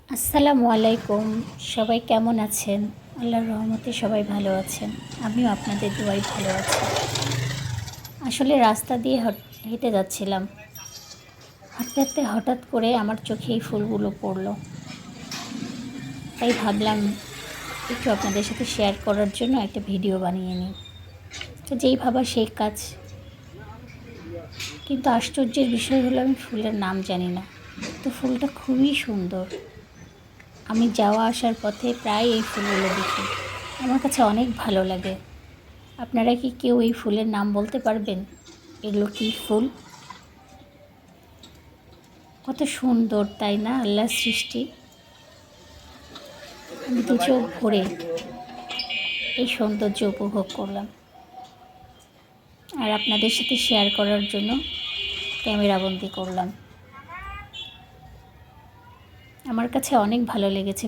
আসসালামু আলাইকুম। সবাই কেমন আছেন? আল্লাহর রহমতে সবাই ভালো আছেন। আমিও আপনাদের দোয়ায় ভালো আছি। আসলে রাস্তা দিয়ে হেঁটে যাচ্ছিলাম। হাঁটতে হাঁটতে হঠাৎ করে আমার চোখে এই ফুলগুলো পড়লো। তাই ভাবলাম একটু আপনাদের সাথে শেয়ার করার জন্য একটা ভিডিও বানিয়ে নিই। তো যেই ভাবা সেই কাজ। কিন্তু আশ্চর্যের বিষয় হলো আমি ফুলের নাম জানি না। তো ফুলটা খুবই সুন্দর। আমি যাওয়া আসার পথে প্রায় এই ফুলগুলো দেখি। আমার কাছে অনেক ভালো লাগে। আপনারা কি কেউ এই ফুলের নাম বলতে পারবেন? এগুলো কী ফুল? কত সুন্দর, তাই না? আল্লাহর সৃষ্টি। আমি দু চোখ ভরে এই সৌন্দর্য উপভোগ করলাম আর আপনাদের সাথে শেয়ার করার জন্য ক্যামেরাবন্দি করলাম। আমার কাছে অনেক ভালো লেগেছে।